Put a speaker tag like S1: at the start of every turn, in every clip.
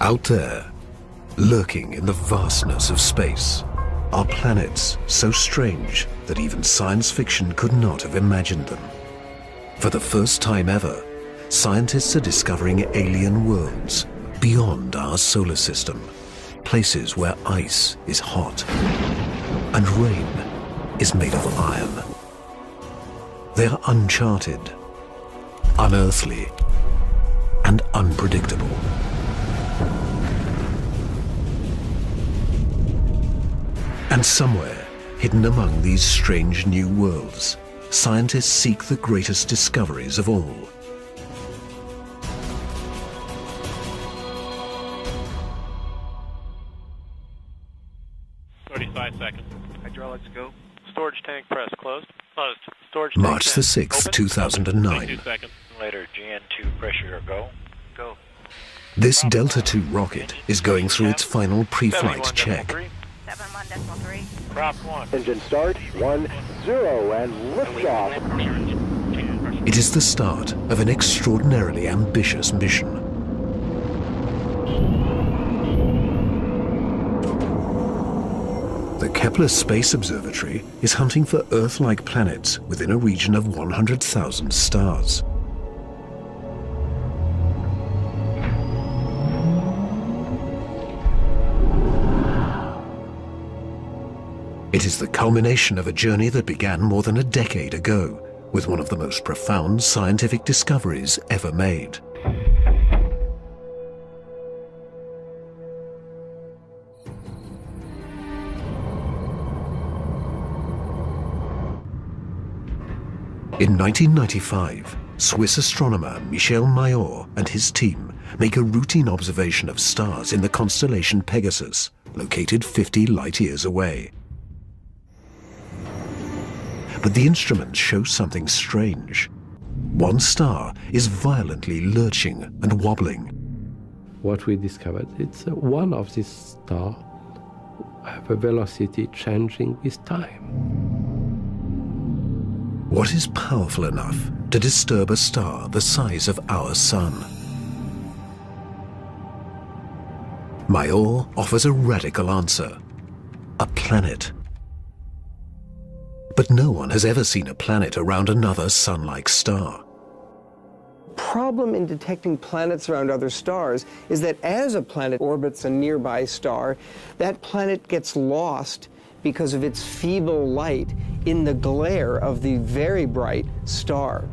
S1: Out there, lurking in the vastness of space, are planets so strange that even science fiction could not have imagined them. For the first time ever, scientists are discovering alien worlds beyond our solar system, places where ice is hot and rain is made of iron. They are uncharted, unearthly, and unpredictable. And somewhere, hidden among these strange new worlds, scientists seek the greatest discoveries of all.
S2: Hydraulics go. Storage tank press closed. Closed. Storage
S1: March
S2: tank
S1: the 6th, 2009.
S2: 2 seconds. Later, GN2 pressure go. Go.
S1: This Delta II rocket is going through its final pre-flight check.
S3: 71.3.
S2: Prop 1.
S4: Engine start, 1-0, and liftoff.
S1: It is the start of an extraordinarily ambitious mission. The Kepler Space Observatory is hunting for Earth-like planets within a region of 100,000 stars. It is the culmination of a journey that began more than a decade ago, with one of the most profound scientific discoveries ever made. In 1995, Swiss astronomer Michel Mayor and his team make a routine observation of stars in the constellation Pegasus, located 50 light-years away. But the instruments show something strange. One star is violently lurching and wobbling.
S5: What we discovered, it's one of these stars have a velocity changing with time.
S1: What is powerful enough to disturb a star the size of our sun? Mayor offers a radical answer: a planet. But no one has ever seen a planet around another sun-like star.
S6: Problem in detecting planets around other stars is that as a planet orbits a nearby star, that planet gets lost because of its feeble light in the glare of the very bright star.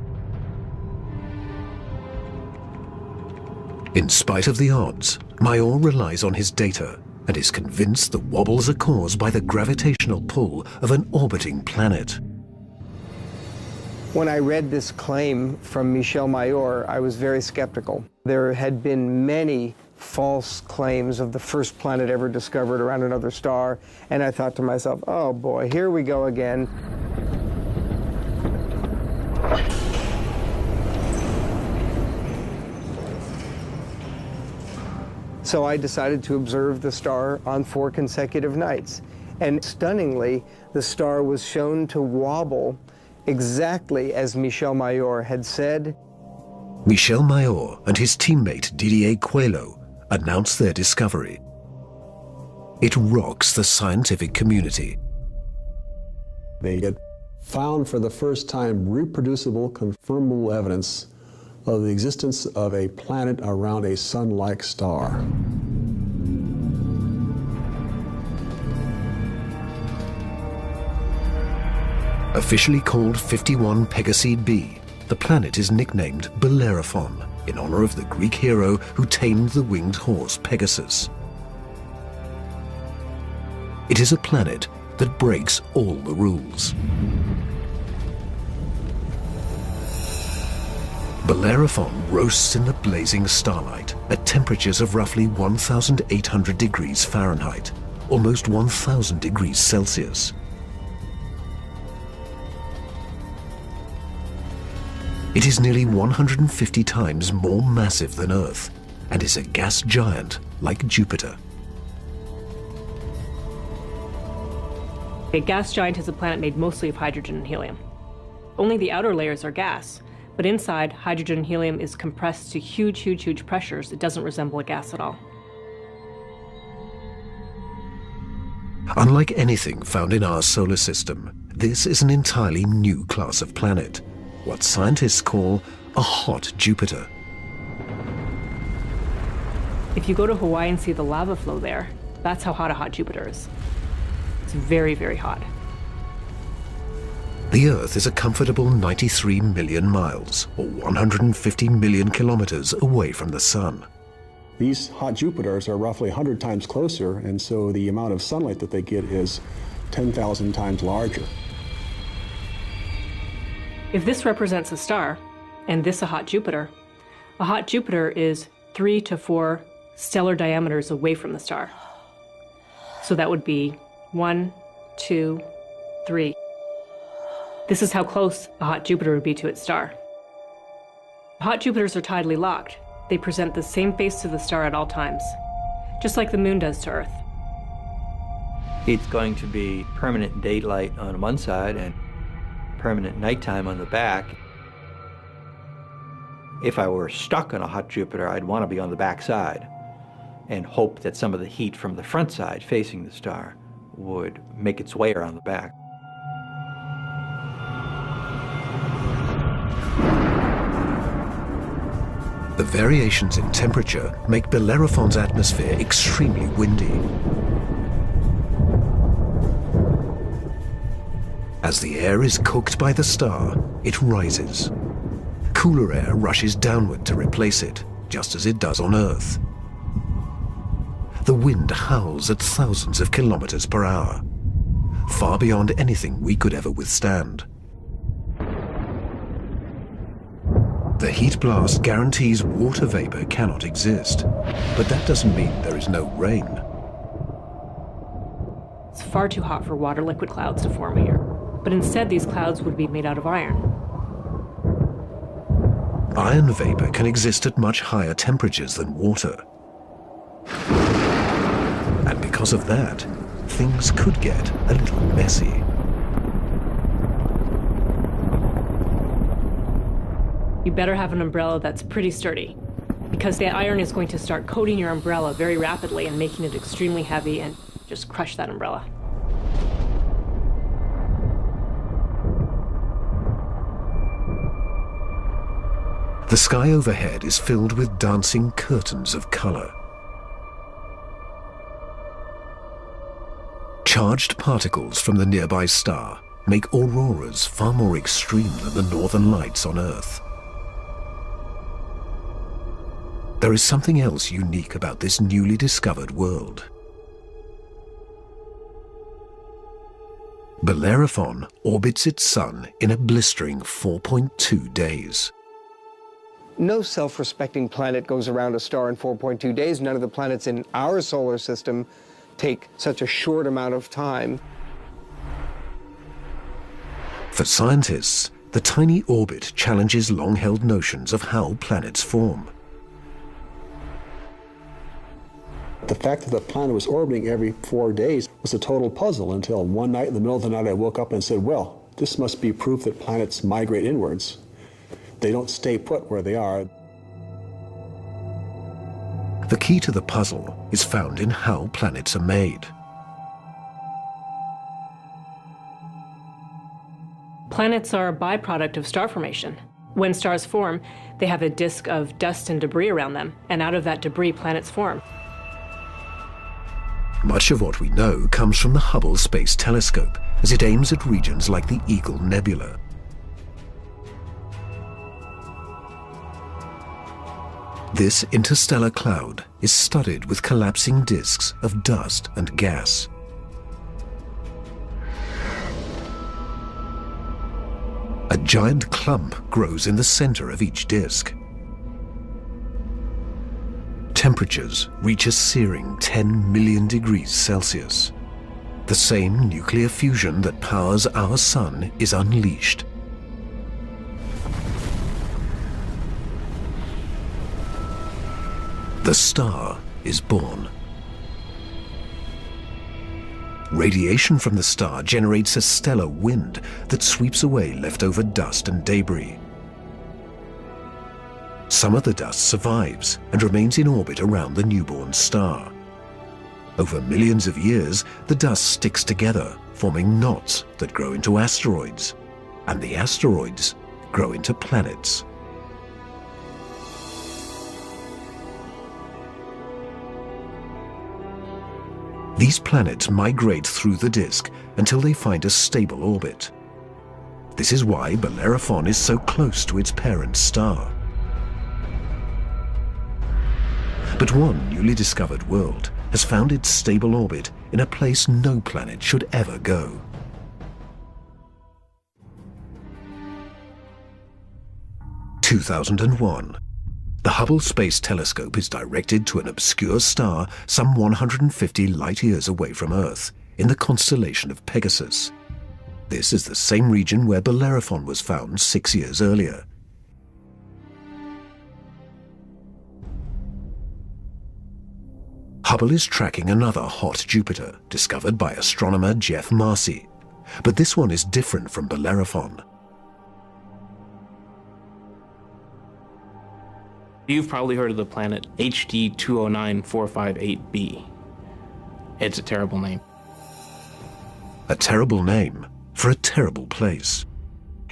S1: In spite of the odds, Mayor relies on his data and is convinced the wobbles are caused by the gravitational pull of an orbiting planet.
S6: When I read this claim from Michel Mayor, I was very skeptical. There had been many false claims of the first planet ever discovered around another star, and I thought to myself, oh boy, here we go again. So I decided to observe the star on 4 consecutive nights. And stunningly, the star was shown to wobble exactly as Michel Mayor had said.
S1: Michel Mayor and his teammate Didier Queloz announced their discovery. It rocks the scientific community.
S7: They had found for the first time reproducible, confirmable evidence of the existence of a planet around a sun-like star.
S1: Officially called 51 Pegasi b, the planet is nicknamed Bellerophon in honor of the Greek hero who tamed the winged horse Pegasus. It is a planet that breaks all the rules. Bellerophon roasts in the blazing starlight at temperatures of roughly 1,800 degrees Fahrenheit, almost 1,000 degrees Celsius. It is nearly 150 times more massive than Earth and is a gas giant like Jupiter.
S8: A gas giant is a planet made mostly of hydrogen and helium. Only the outer layers are gas, but inside, hydrogen and helium is compressed to huge, huge, huge pressures. It doesn't resemble a gas at all.
S1: Unlike anything found in our solar system, this is an entirely new class of planet, what scientists call a hot Jupiter.
S8: If you go to Hawaii and see the lava flow there, that's how hot a hot Jupiter is. It's very, very hot.
S1: The Earth is a comfortable 93 million miles, or 150 million kilometers away from the Sun.
S7: These hot Jupiters are roughly 100 times closer, and so the amount of sunlight that they get is 10,000 times larger.
S8: If this represents a star, and this a hot Jupiter is 3 to 4 stellar diameters away from the star. So that would be 1, 2, 3. This is how close a hot Jupiter would be to its star. Hot Jupiters are tidally locked. They present the same face to the star at all times, just like the moon does to Earth.
S9: It's going to be permanent daylight on one side and permanent nighttime on the back. If I were stuck on a hot Jupiter, I'd want to be on the back side and hope that some of the heat from the front side facing the star would make its way around the back.
S1: The variations in temperature make Bellerophon's atmosphere extremely windy. As the air is cooked by the star, it rises. Cooler air rushes downward to replace it, just as it does on Earth. The wind howls at thousands of kilometers per hour, far beyond anything we could ever withstand. The heat blast guarantees water vapor cannot exist, but that doesn't mean there is no rain.
S8: It's far too hot for water liquid clouds to form here, but instead these clouds would be made out of iron.
S1: Iron vapor can exist at much higher temperatures than water. And because of that, things could get a little messy.
S8: You better have an umbrella that's pretty sturdy, because the iron is going to start coating your umbrella very rapidly and making it extremely heavy and just crush that umbrella.
S1: The sky overhead is filled with dancing curtains of color. Charged particles from the nearby star make auroras far more extreme than the northern lights on Earth. There is something else unique about this newly discovered world. Bellerophon orbits its sun in a blistering 4.2 days.
S6: No self-respecting planet goes around a star in 4.2 days. None of the planets in our solar system take such a short amount of time.
S1: For scientists, the tiny orbit challenges long-held notions of how planets form.
S7: The fact that the planet was orbiting every 4 days was a total puzzle until one night in the middle of the night I woke up and said, well, this must be proof that planets migrate inwards. They don't stay put where they are.
S1: The key to the puzzle is found in how planets are made.
S8: Planets are a byproduct of star formation. When stars form, they have a disk of dust and debris around them, and out of that debris, planets form.
S1: Much of what we know comes from the Hubble Space Telescope as it aims at regions like the Eagle Nebula. This interstellar cloud is studded with collapsing disks of dust and gas. A giant clump grows in the center of each disk. Temperatures reach a searing 10 million degrees Celsius. The same nuclear fusion that powers our sun is unleashed. The star is born. Radiation from the star generates a stellar wind that sweeps away leftover dust and debris. Some of the dust survives and remains in orbit around the newborn star. Over millions of years, the dust sticks together, forming knots that grow into asteroids, and the asteroids grow into planets. These planets migrate through the disk until they find a stable orbit. This is why Bellerophon is so close to its parent star. But one newly discovered world has found its stable orbit in a place no planet should ever go. In 2001. The Hubble Space Telescope is directed to an obscure star some 150 light-years away from Earth, in the constellation of Pegasus. This is the same region where Bellerophon was found 6 years earlier. Hubble is tracking another hot Jupiter, discovered by astronomer Jeff Marcy. But this one is different from Bellerophon.
S10: You've probably heard of the planet HD 209458b. It's a terrible name.
S1: A terrible name for a terrible place.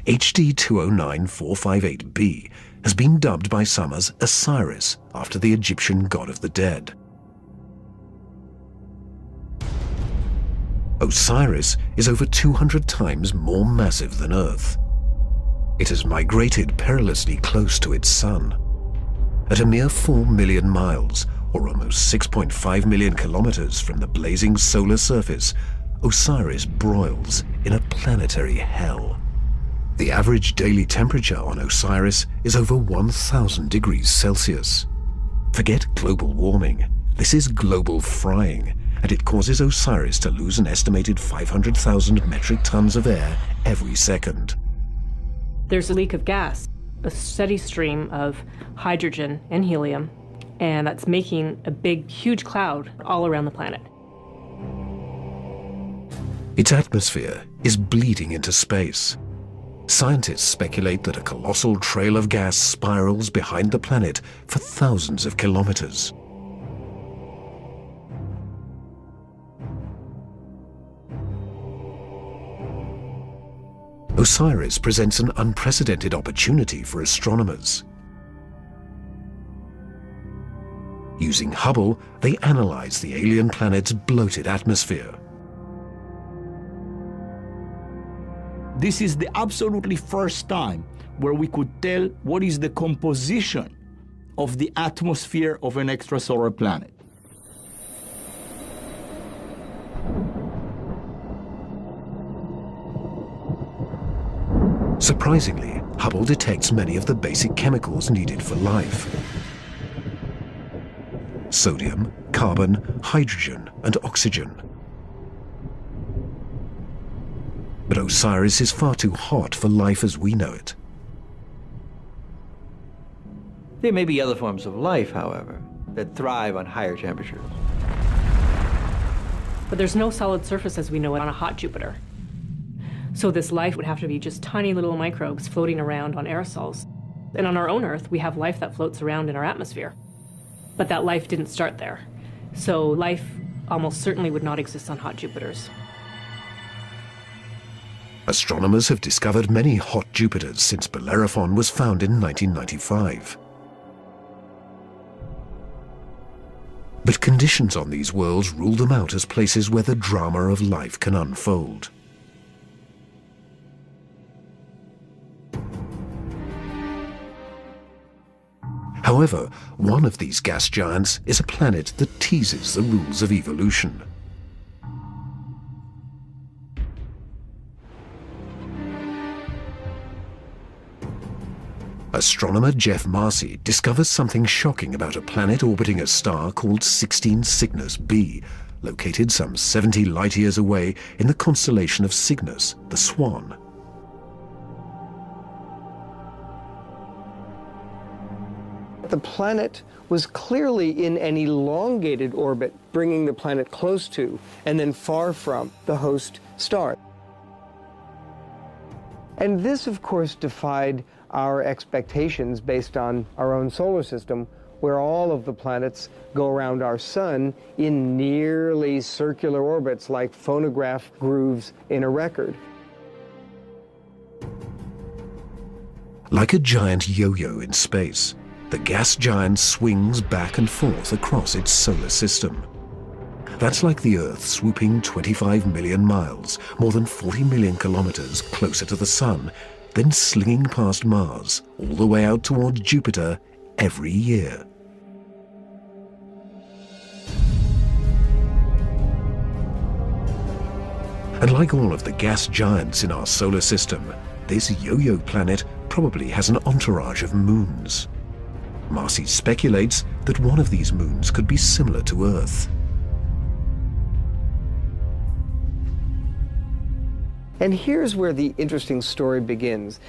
S1: HD 209458b has been dubbed by some as Osiris, after the Egyptian god of the dead. Osiris is over 200 times more massive than Earth. It has migrated perilously close to its sun. At a mere 4 million miles, or almost 6.5 million kilometers from the blazing solar surface, Osiris broils in a planetary hell. The average daily temperature on Osiris is over 1,000 degrees Celsius. Forget global warming. This is global frying, and it causes Osiris to lose an estimated 500,000 metric tons of air every second.
S8: There's a leak of gas, a steady stream of hydrogen and helium, and that's making a big, huge cloud all around the planet.
S1: Its atmosphere is bleeding into space. Scientists speculate that a colossal trail of gas spirals behind the planet for thousands of kilometers. Osiris presents an unprecedented opportunity for astronomers. Using Hubble, they analyze the alien planet's bloated atmosphere.
S11: This is the absolutely first time where we could tell what is the composition of the atmosphere of an extrasolar planet.
S1: Surprisingly, Hubble detects many of the basic chemicals needed for life. Sodium, carbon, hydrogen, and oxygen. But Osiris is far too hot for life as we know it.
S9: There may be other forms of life, however, that thrive on higher temperatures.
S8: But there's no solid surface as we know it on a hot Jupiter. So this life would have to be just tiny little microbes floating around on aerosols. And on our own Earth, we have life that floats around in our atmosphere. But that life didn't start there. So life almost certainly would not exist on hot Jupiters.
S1: Astronomers have discovered many hot Jupiters since Bellerophon was found in 1995. But conditions on these worlds rule them out as places where the drama of life can unfold. However, one of these gas giants is a planet that teases the rules of evolution. Astronomer Jeff Marcy discovers something shocking about a planet orbiting a star called 16 Cygnus b, located some 70 light-years away in the constellation of Cygnus, the Swan.
S6: The planet was clearly in an elongated orbit, bringing the planet close to and then far from the host star. And this, of course, defied our expectations based on our own solar system, where all of the planets go around our sun in nearly circular orbits like phonograph grooves in a record.
S1: Like a giant yo-yo in space, the gas giant swings back and forth across its solar system. That's like the Earth swooping 25 million miles, more than 40 million kilometers closer to the Sun, then slinging past Mars all the way out towards Jupiter every year. And like all of the gas giants in our solar system, this yo-yo planet probably has an entourage of moons. Marcy speculates that one of these moons could be similar to Earth.
S6: And here's where the interesting story begins.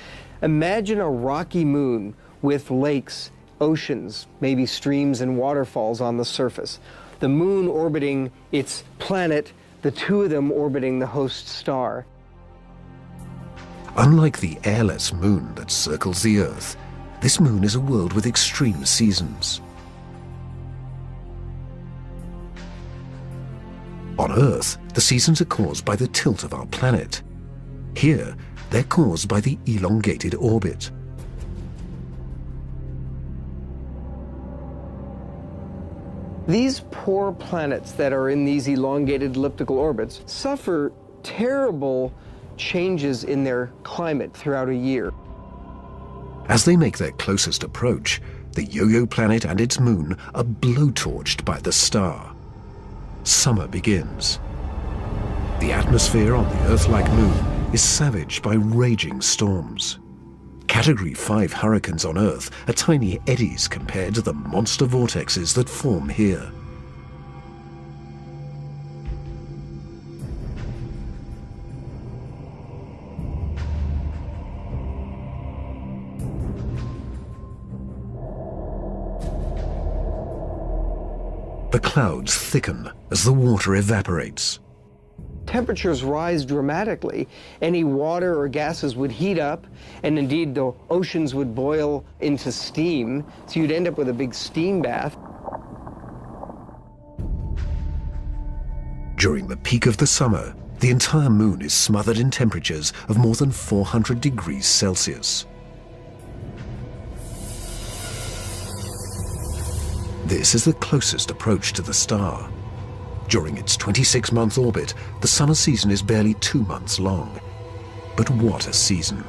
S6: Imagine a rocky moon with lakes, oceans, maybe streams and waterfalls on the surface. The moon orbiting its planet, the two of them orbiting the host star.
S1: Unlike the airless moon that circles the Earth, this moon is a world with extreme seasons. On Earth, the seasons are caused by the tilt of our planet. Here, they're caused by the elongated orbit.
S6: These poor planets that are in these elongated elliptical orbits suffer terrible changes in their climate throughout a year.
S1: As they make their closest approach, the yo-yo planet and its moon are blowtorched by the star. Summer begins. The atmosphere on the Earth-like moon is savaged by raging storms. Category 5 hurricanes on Earth are tiny eddies compared to the monster vortexes that form here. The clouds thicken as the water evaporates.
S6: Temperatures rise dramatically. Any water or gases would heat up, and indeed the oceans would boil into steam, so you'd end up with a big steam bath.
S1: During the peak of the summer, the entire moon is smothered in temperatures of more than 400 degrees Celsius. This is the closest approach to the star. During its 26-month orbit, the summer season is barely 2 months long. But what a season!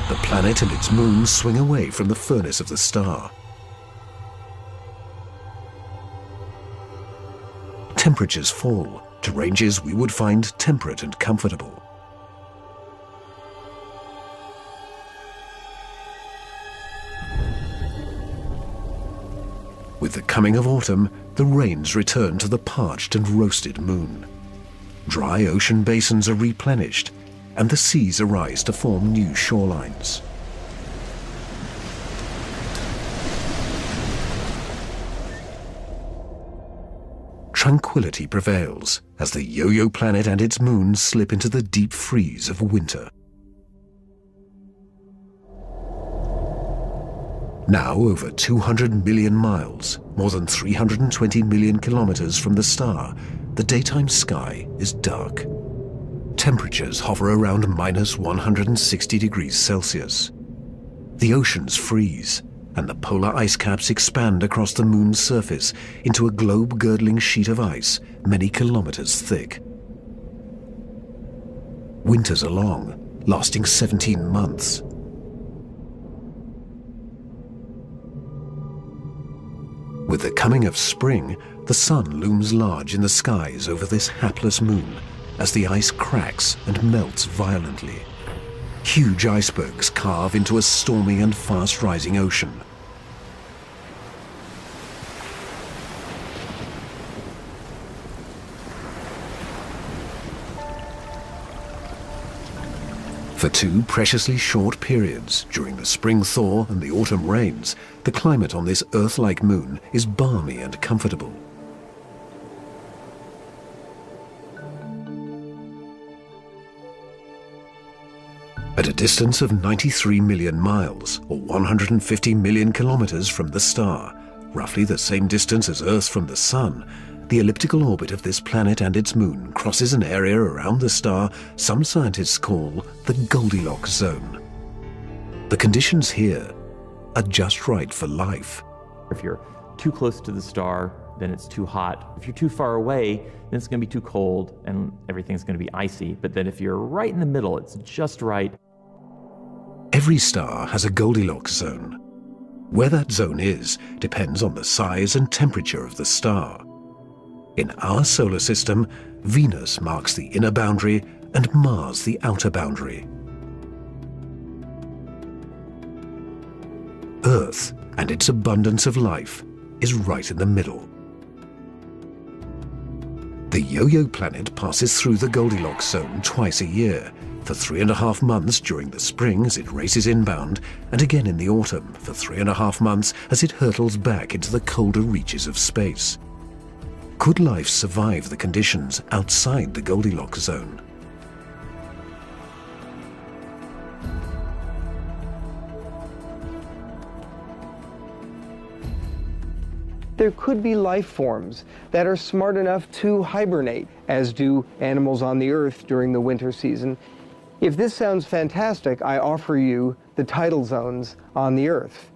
S1: The planet and its moon swing away from the furnace of the star. Temperatures fall to ranges we would find temperate and comfortable. With the coming of autumn, the rains return to the parched and roasted moon. Dry ocean basins are replenished, and the seas arise to form new shorelines. Tranquility prevails as the yo-yo planet and its moon slip into the deep freeze of winter. Now over 200 million miles, more than 320 million kilometers from the star, the daytime sky is dark. Temperatures hover around minus 160 degrees Celsius. The oceans freeze, and the polar ice caps expand across the moon's surface into a globe-girdling sheet of ice many kilometers thick. Winters are long, lasting 17 months. With the coming of spring, the sun looms large in the skies over this hapless moon as the ice cracks and melts violently. Huge icebergs carve into a stormy and fast-rising ocean. For 2 preciously short periods, during the spring thaw and the autumn rains, the climate on this Earth-like moon is balmy and comfortable. At a distance of 93 million miles, or 150 million kilometers from the star, roughly the same distance as Earth from the Sun, the elliptical orbit of this planet and its moon crosses an area around the star some scientists call the Goldilocks zone. The conditions here are just right for life.
S12: If you're too close to the star, then it's too hot. If you're too far away, then it's going to be too cold and everything's going to be icy. But then if you're right in the middle, it's just right.
S1: Every star has a Goldilocks zone. Where that zone is depends on the size and temperature of the star. In our solar system, Venus marks the inner boundary and Mars the outer boundary. Earth and its abundance of life is right in the middle. The Yo-Yo planet passes through the Goldilocks zone twice a year, for 3.5 months during the spring as it races inbound, and again in the autumn for 3.5 months as it hurtles back into the colder reaches of space. Could life survive the conditions outside the Goldilocks zone?
S6: There could be life forms that are smart enough to hibernate, as do animals on the Earth during the winter season. If this sounds fantastic, I offer you the tidal zones on the Earth.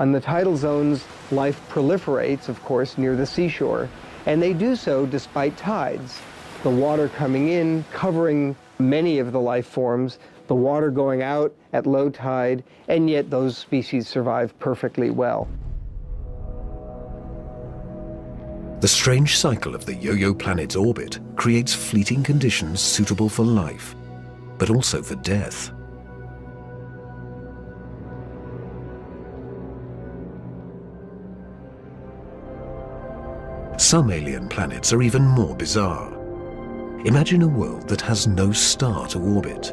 S6: On the tidal zones, life proliferates, of course, near the seashore, and they do so despite tides. The water coming in, covering many of the life forms, the water going out at low tide, and yet those species survive perfectly well.
S1: The strange cycle of the Yo-Yo planet's orbit creates fleeting conditions suitable for life, but also for death. Some alien planets are even more bizarre. Imagine a world that has no star to orbit.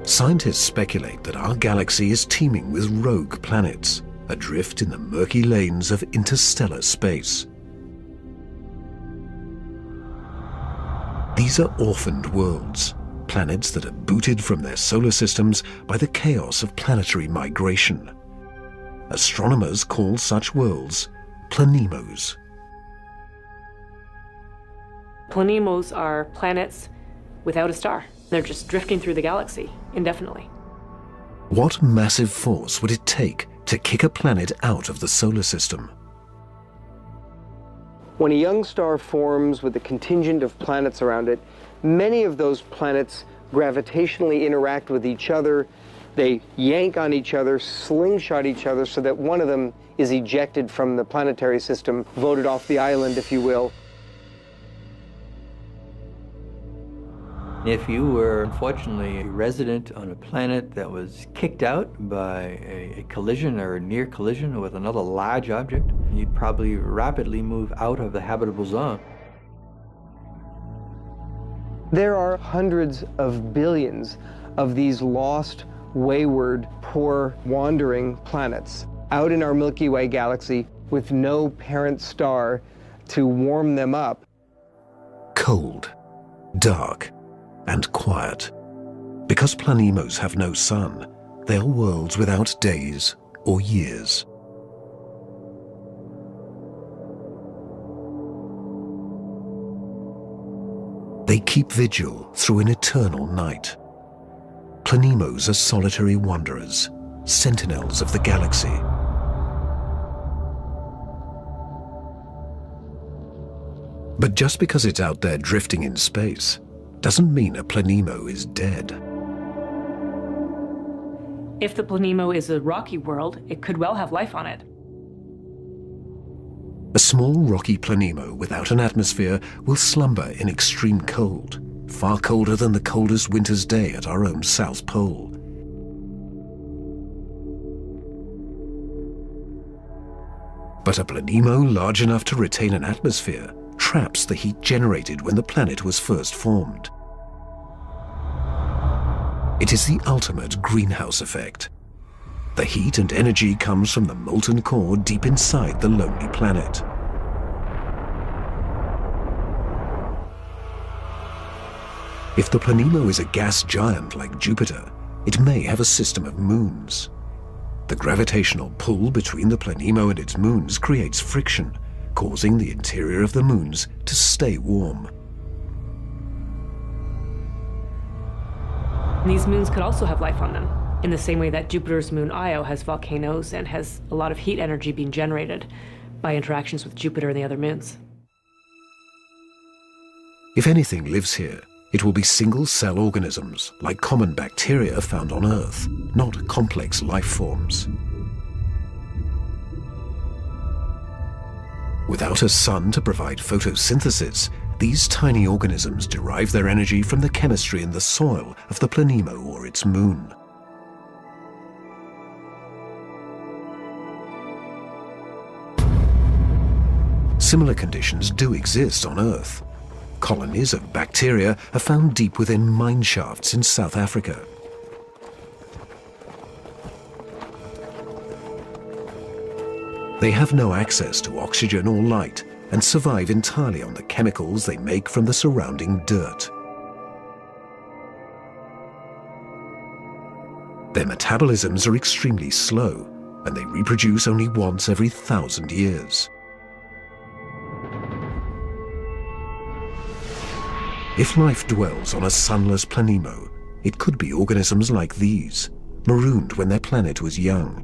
S1: Scientists speculate that our galaxy is teeming with rogue planets, adrift in the murky lanes of interstellar space. These are orphaned worlds, planets that are booted from their solar systems by the chaos of planetary migration. Astronomers call such worlds planemos.
S8: Planemos are planets without a star. They're just drifting through the galaxy indefinitely.
S1: What massive force would it take to kick a planet out of the solar system?
S6: When a young star forms with a contingent of planets around it, many of those planets gravitationally interact with each other. They yank on each other, slingshot each other, so that one of them is ejected from the planetary system, voted off the island, if you will.
S9: If you were, unfortunately, a resident on a planet that was kicked out by a collision or a near collision with another large object, you'd probably rapidly move out of the habitable zone.
S6: There are hundreds of billions of these lost, wayward, poor, wandering planets out in our Milky Way galaxy with no parent star to warm them up.
S1: Cold, dark, and quiet. Because planemos have no sun, they are worlds without days or years. They keep vigil through an eternal night. Planemos are solitary wanderers, sentinels of the galaxy. But just because it's out there drifting in space doesn't mean a planemo is dead.
S8: If the planemo is a rocky world, it could well have life on it.
S1: A small rocky planemo without an atmosphere will slumber in extreme cold, far colder than the coldest winter's day at our own South Pole. But a planemo large enough to retain an atmosphere traps the heat generated when the planet was first formed. It is the ultimate greenhouse effect. The heat and energy comes from the molten core deep inside the lonely planet. If the Planemo is a gas giant like Jupiter, it may have a system of moons. The gravitational pull between the Planemo and its moons creates friction, causing the interior of the moons to stay warm.
S8: These moons could also have life on them, in the same way that Jupiter's moon Io has volcanoes and has a lot of heat energy being generated by interactions with Jupiter and the other moons.
S1: If anything lives here, it will be single-cell organisms like common bacteria found on Earth, not complex life forms. Without a sun to provide photosynthesis, these tiny organisms derive their energy from the chemistry in the soil of the Planemo or its moon. Similar conditions do exist on Earth. Colonies of bacteria are found deep within mine shafts in South Africa. They have no access to oxygen or light and survive entirely on the chemicals they make from the surrounding dirt. Their metabolisms are extremely slow, and they reproduce only once every 1,000 years. If life dwells on a sunless Planemo, it could be organisms like these, marooned when their planet was young.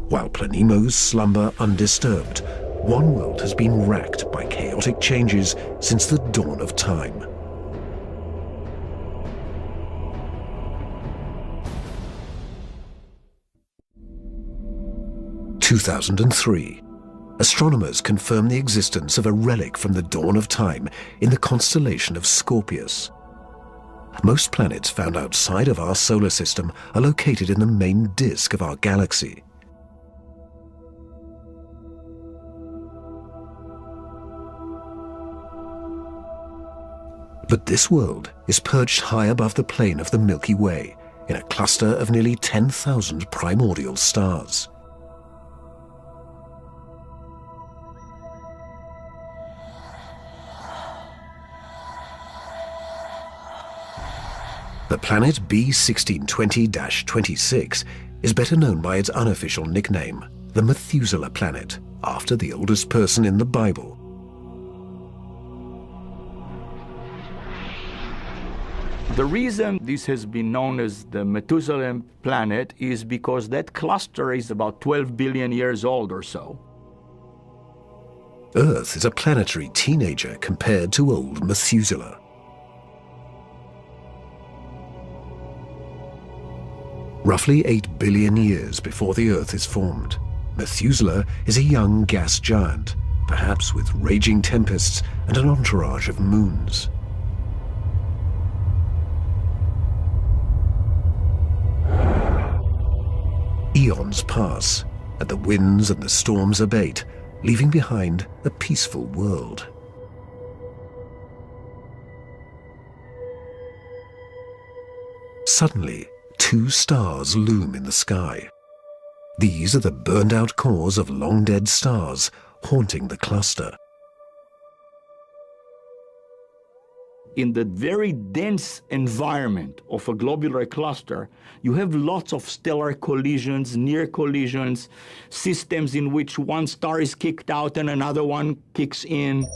S1: While Planemos slumber undisturbed, one world has been racked by chaotic changes since the dawn of time. In 2003, astronomers confirmed the existence of a relic from the dawn of time in the constellation of Scorpius. Most planets found outside of our solar system are located in the main disk of our galaxy. But this world is perched high above the plane of the Milky Way in a cluster of nearly 10,000 primordial stars. The planet B1620-26 is better known by its unofficial nickname, the Methuselah planet, after the oldest person in the Bible.
S11: The reason this has been known as the Methuselah planet is because that cluster is about 12 billion years old or so.
S1: Earth is a planetary teenager compared to old Methuselah. Roughly 8 billion years before the Earth is formed, Methuselah is a young gas giant, perhaps with raging tempests and an entourage of moons. Eons pass, and the winds and the storms abate, leaving behind a peaceful world. Suddenly, two stars loom in the sky. These are the burned-out cores of long-dead stars haunting the cluster.
S11: In the very dense environment of a globular cluster, you have lots of stellar collisions, near collisions, systems in which one star is kicked out and another one kicks in.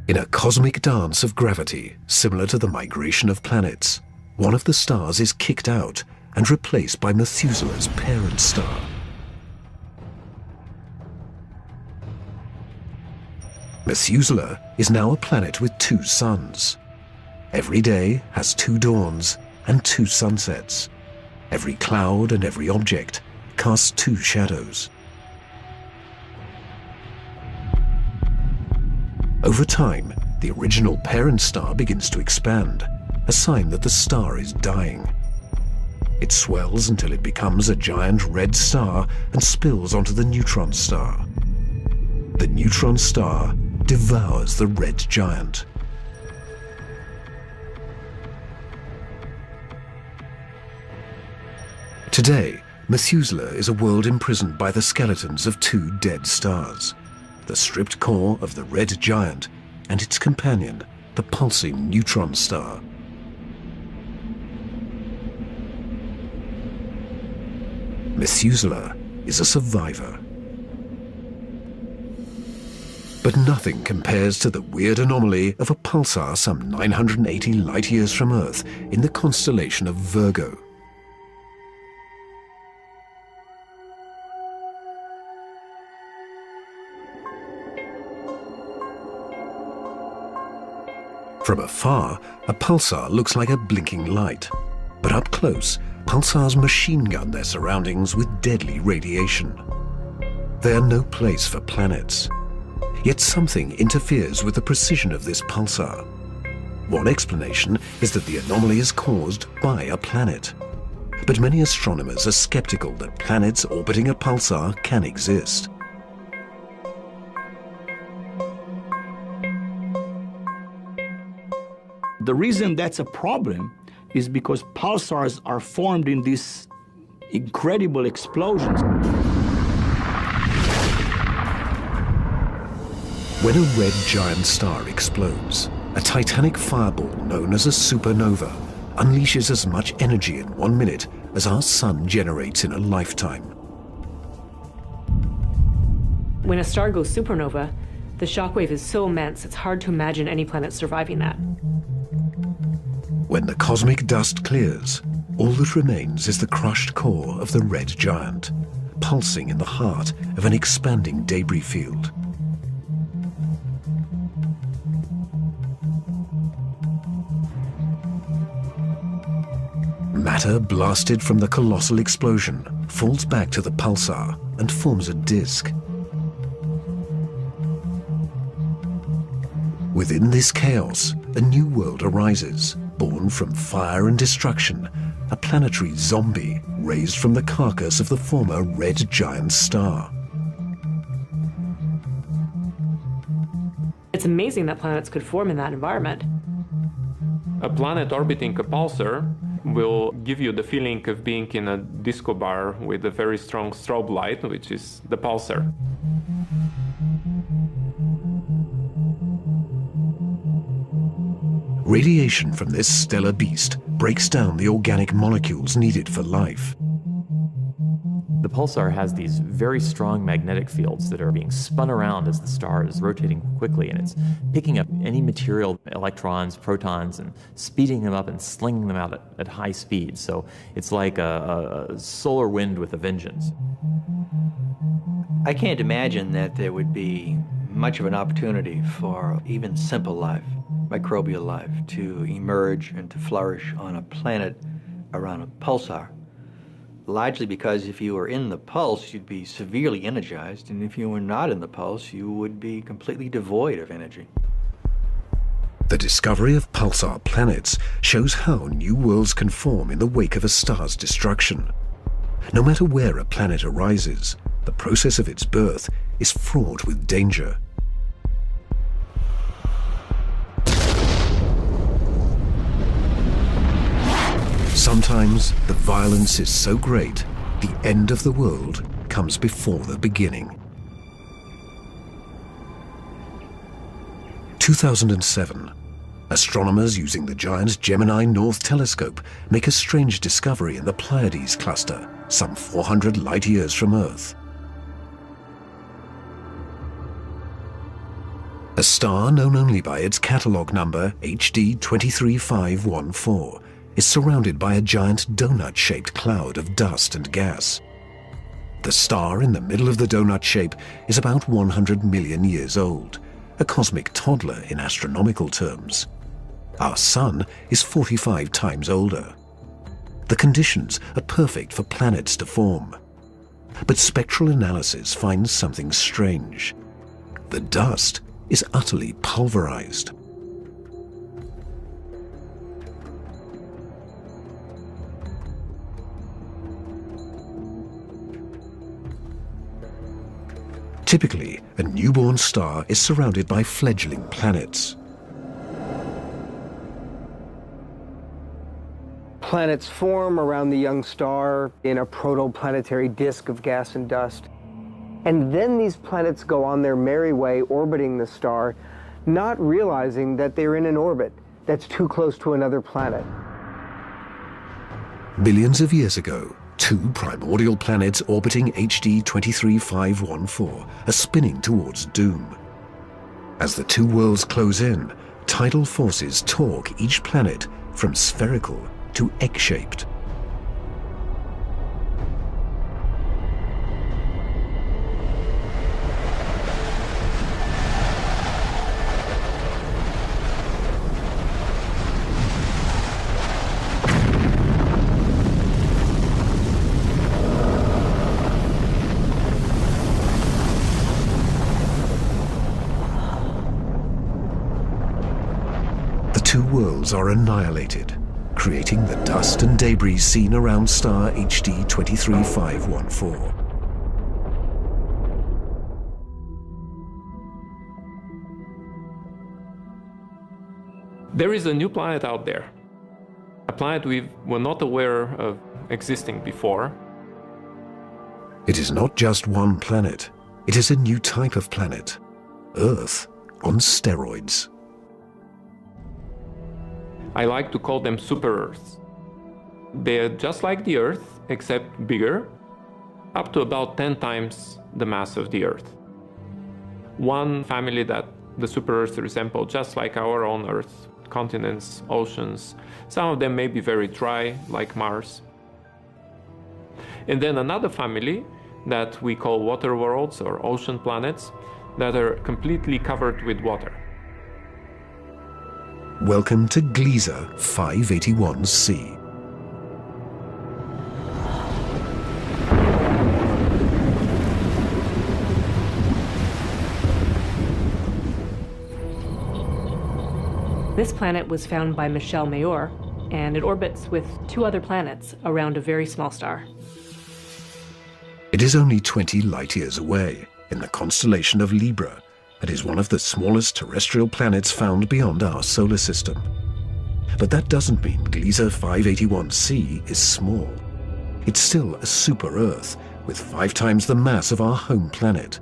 S1: In a cosmic dance of gravity, similar to the migration of planets, one of the stars is kicked out and replaced by Methuselah's parent star. Methuselah is now a planet with two suns. Every day has two dawns and two sunsets. Every cloud and every object casts two shadows. Over time, the original parent star begins to expand, a sign that the star is dying. It swells until it becomes a giant red star and spills onto the neutron star. The neutron star devours the red giant. Today, Methuselah is a world imprisoned by the skeletons of two dead stars, the stripped core of the red giant and its companion, the pulsing neutron star. Methuselah is a survivor. But nothing compares to the weird anomaly of a pulsar some 980 light-years from Earth in the constellation of Virgo. From afar, a pulsar looks like a blinking light, but up close, pulsars machine gun their surroundings with deadly radiation. They are no place for planets. Yet something interferes with the precision of this pulsar. One explanation is that the anomaly is caused by a planet. But many astronomers are skeptical that planets orbiting a pulsar can exist.
S11: The reason that's a problem is because pulsars are formed in these incredible explosions.
S1: When a red giant star explodes, a titanic fireball known as a supernova unleashes as much energy in 1 minute as our sun generates in a lifetime.
S8: When a star goes supernova, the shockwave is so immense it's hard to imagine any planet surviving that.
S1: When the cosmic dust clears, all that remains is the crushed core of the red giant, pulsing in the heart of an expanding debris field. Matter blasted from the colossal explosion falls back to the pulsar and forms a disk. Within this chaos, a new world arises, born from fire and destruction, a planetary zombie raised from the carcass of the former red giant star.
S8: It's amazing that planets could form in that environment.
S13: A planet orbiting a pulsar will give you the feeling of being in a disco bar with a very strong strobe light, which is the pulsar.
S1: Radiation from this stellar beast breaks down the organic molecules needed for life.
S12: The pulsar has these very strong magnetic fields that are being spun around as the star is rotating quickly, and it's picking up any material, electrons, protons, and speeding them up and slinging them out at high speed. So it's like a solar wind with a vengeance.
S9: I can't imagine that there would be much of an opportunity for even simple life, microbial life, to emerge and to flourish on a planet around a pulsar. Largely because if you were in the pulse, you'd be severely energized, and if you were not in the pulse, you would be completely devoid of energy.
S1: The discovery of pulsar planets shows how new worlds can form in the wake of a star's destruction. No matter where a planet arises, the process of its birth is fraught with danger. Sometimes the violence is so great, the end of the world comes before the beginning. 2007, astronomers using the giant Gemini North Telescope make a strange discovery in the Pleiades cluster, some 400 light-years from Earth. A star known only by its catalogue number HD 23514 is surrounded by a giant donut-shaped cloud of dust and gas. The star in the middle of the donut shape is about 100 million years old, a cosmic toddler in astronomical terms. Our Sun is 45 times older. The conditions are perfect for planets to form. But spectral analysis finds something strange. The dust is utterly pulverized. Typically, a newborn star is surrounded by fledgling planets.
S6: Planets form around the young star in a protoplanetary disk of gas and dust. And then these planets go on their merry way orbiting the star, not realizing that they're in an orbit that's too close to another planet.
S1: Billions of years ago, two primordial planets orbiting HD 23514 are spinning towards doom. As the two worlds close in, tidal forces torque each planet from spherical to egg-shaped. The two worlds are annihilated, creating the dust and debris seen around star HD 23514.
S13: There is a new planet out there, a planet we were not aware of existing before.
S1: It is not just one planet, it is a new type of planet, Earth on steroids.
S13: I like to call them super-Earths. They're just like the Earth, except bigger, up to about 10 times the mass of the Earth. One family that the super-Earths resemble just like our own Earth, continents, oceans. Some of them may be very dry, like Mars. And then another family that we call water worlds or ocean planets that are completely covered with water.
S1: Welcome to Gliese 581c.
S8: This planet was found by Michel Mayor, and it orbits with two other planets around a very small star.
S1: It is only 20 light years away in the constellation of Libra. It is one of the smallest terrestrial planets found beyond our solar system. But that doesn't mean Gliese 581c is small. It's still a super-Earth with 5 times the mass of our home planet.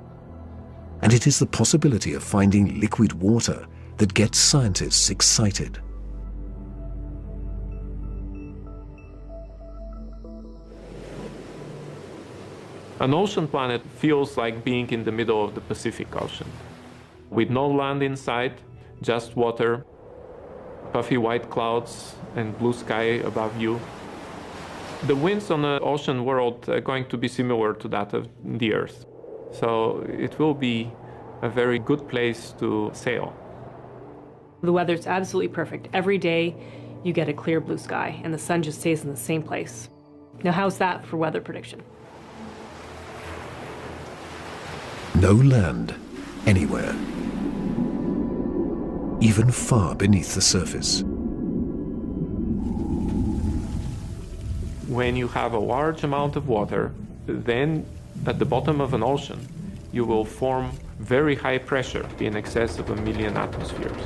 S1: And it is the possibility of finding liquid water that gets scientists excited.
S13: An ocean planet feels like being in the middle of the Pacific Ocean, with no land in sight, just water, puffy white clouds, and blue sky above you. The winds on the ocean world are going to be similar to that of the Earth. So it will be a very good place to sail.
S8: The weather's absolutely perfect. Every day you get a clear blue sky, and the sun just stays in the same place. Now, how's that for weather prediction?
S1: No land anywhere, even far beneath the surface.
S13: When you have a large amount of water, then at the bottom of an ocean, you will form very high pressure in excess of 1 million atmospheres.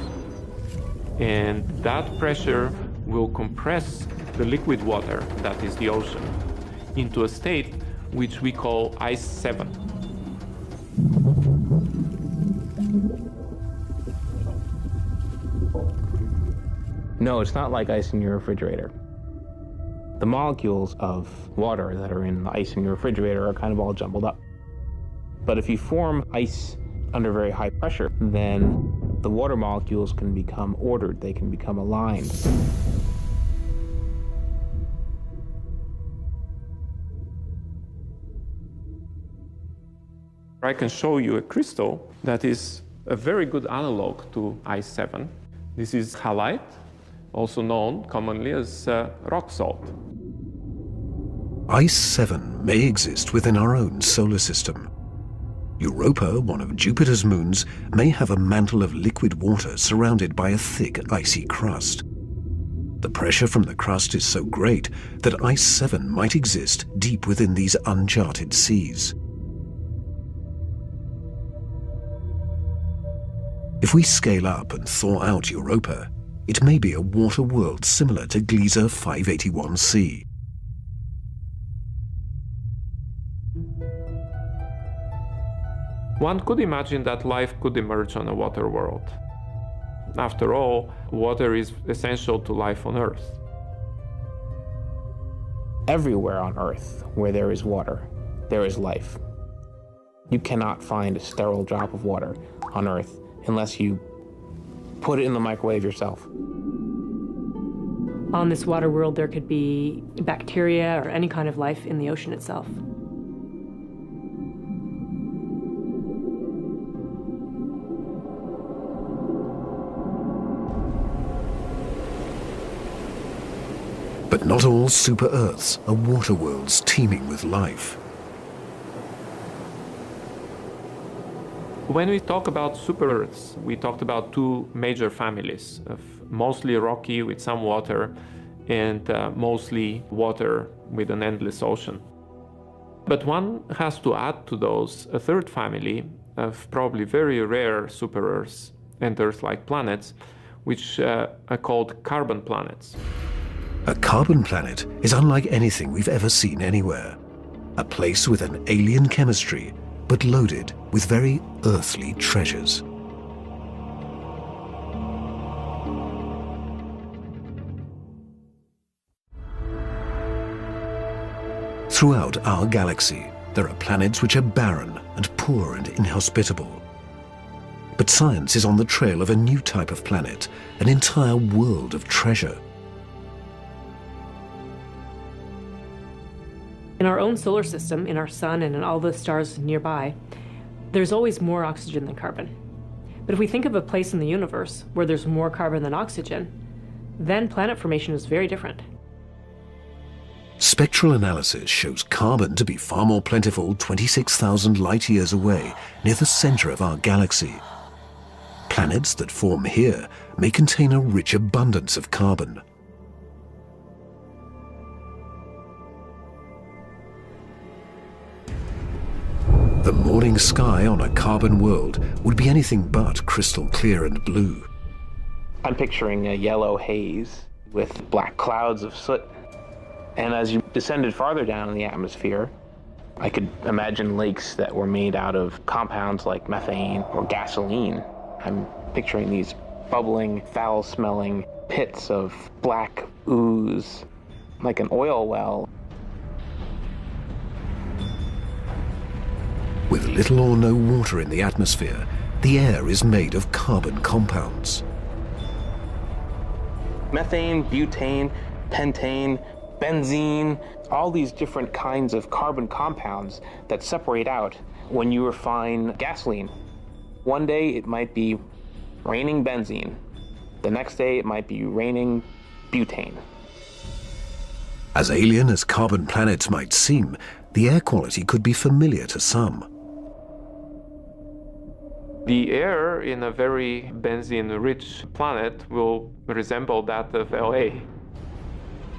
S13: And that pressure will compress the liquid water, that is the ocean, into a state which we call ice 7.
S10: No, it's not like ice in your refrigerator. The molecules of water that are in the ice in your refrigerator are kind of all jumbled up. But if you form ice under very high pressure, then the water molecules can become ordered, they can become aligned.
S13: I can show you a crystal that is a very good analog to ice 7. This is halite, also known commonly as rock salt.
S1: Ice 7 may exist within our own solar system. Europa, one of Jupiter's moons, may have a mantle of liquid water surrounded by a thick, icy crust. The pressure from the crust is so great that Ice 7 might exist deep within these uncharted seas. If we scale up and thaw out Europa, it may be a water world similar to Gliese 581c.
S13: One could imagine that life could emerge on a water world. After all, water is essential to life on Earth.
S10: Everywhere on Earth where there is water, there is life. You cannot find a sterile drop of water on Earth unless you put it in the microwave yourself.
S8: On this water world, there could be bacteria or any kind of life in the ocean itself.
S1: But not all super-Earths are water worlds teeming with life.
S13: When we talk about super-Earths, we talked about two major families of mostly rocky with some water and mostly water with an endless ocean. But one has to add to those a third family of probably very rare super-Earths and Earth-like planets, which are called carbon planets.
S1: A carbon planet is unlike anything we've ever seen anywhere. A place with an alien chemistry, but loaded with very earthly treasures. Throughout our galaxy, there are planets which are barren and poor and inhospitable. But science is on the trail of a new type of planet, an entire world of treasure.
S8: In our own solar system, in our sun and in all the stars nearby, there's always more oxygen than carbon. But if we think of a place in the universe where there's more carbon than oxygen, then planet formation is very different.
S1: Spectral analysis shows carbon to be far more plentiful 26,000 light-years away, near the center of our galaxy. Planets that form here may contain a rich abundance of carbon. The morning sky on a carbon world would be anything but crystal clear and blue.
S10: I'm picturing a yellow haze with black clouds of soot. And as you descended farther down in the atmosphere, I could imagine lakes that were made out of compounds like methane or gasoline. I'm picturing these bubbling, foul-smelling pits of black ooze, like an oil well.
S1: With little or no water in the atmosphere, the air is made of carbon compounds.
S10: Methane, butane, pentane, benzene, all these different kinds of carbon compounds that separate out when you refine gasoline. One day it might be raining benzene. The next day it might be raining butane.
S1: As alien as carbon planets might seem, the air quality could be familiar to some.
S13: The air in a very benzene-rich planet will resemble that of LA.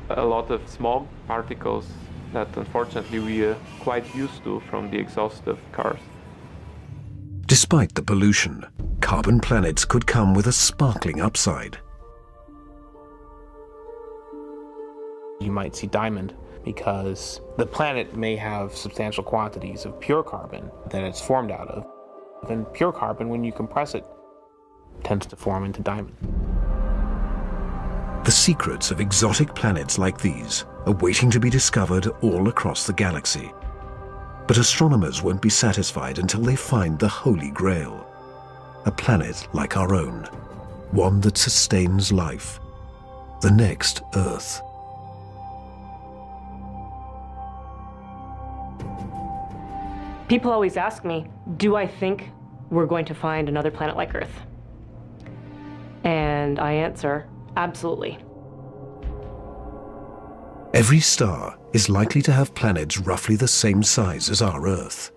S13: A lot of smog particles that unfortunately we are quite used to from the exhaust of cars.
S1: Despite the pollution, carbon planets could come with a sparkling upside.
S10: You might see diamond because the planet may have substantial quantities of pure carbon that it's formed out of. And pure carbon, when you compress it, tends to form into diamond.
S1: The secrets of exotic planets like these are waiting to be discovered all across the galaxy. But astronomers won't be satisfied until they find the Holy Grail. A planet like our own, one that sustains life, the next Earth.
S8: People always ask me, do I think we're going to find another planet like Earth? And I answer, absolutely.
S1: Every star is likely to have planets roughly the same size as our Earth.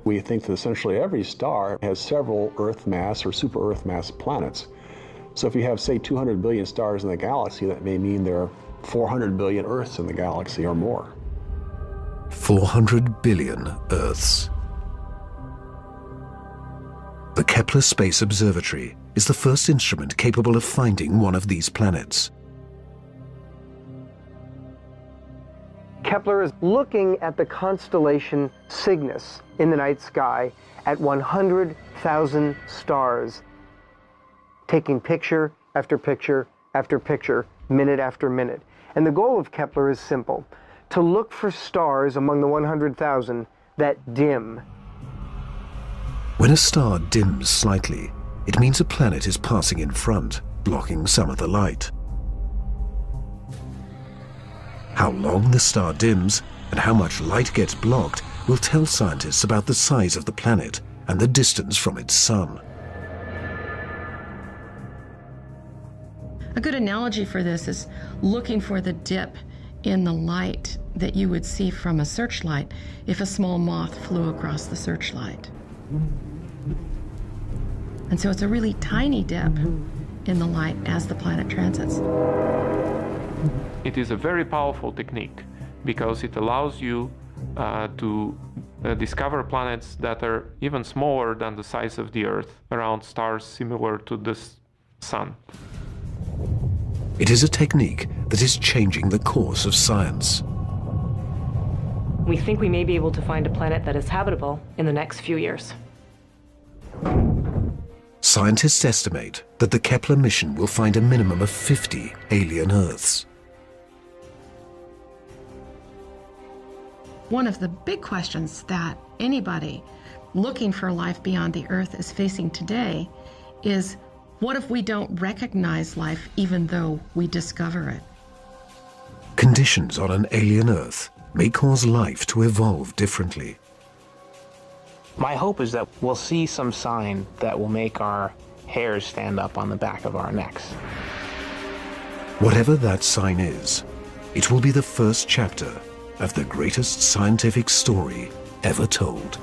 S7: We think that essentially every star has several Earth mass or super Earth mass planets. So if you have, say, 200 billion stars in the galaxy, that may mean there are 400 billion Earths in the galaxy or more.
S1: 400 billion Earths. The Kepler Space Observatory is the first instrument capable of finding one of these planets.
S6: Kepler is looking at the constellation Cygnus in the night sky at 100,000 stars, taking picture after picture after picture, minute after minute. And the goal of Kepler is simple: to look for stars among the 100,000 that dim.
S1: When a star dims slightly, it means a planet is passing in front, blocking some of the light. How long the star dims and how much light gets blocked will tell scientists about the size of the planet and the distance from its sun.
S14: A good analogy for this is looking for the dip in the light that you would see from a searchlight if a small moth flew across the searchlight. And so it's a really tiny dip in the light as the planet transits.
S13: It is a very powerful technique because it allows you to discover planets that are even smaller than the size of the Earth around stars similar to the Sun.
S1: It is a technique that is changing the course of science.
S8: We think we may be able to find a planet that is habitable in the next few years.
S1: Scientists estimate that the Kepler mission will find a minimum of 50 alien Earths.
S14: One of the big questions that anybody looking for life beyond the Earth is facing today is, what if we don't recognize life even though we discover it?
S1: Conditions on an alien Earth may cause life to evolve differently.
S10: My hope is that we'll see some sign that will make our hairs stand up on the back of our necks.
S1: Whatever that sign is, it will be the first chapter of the greatest scientific story ever told.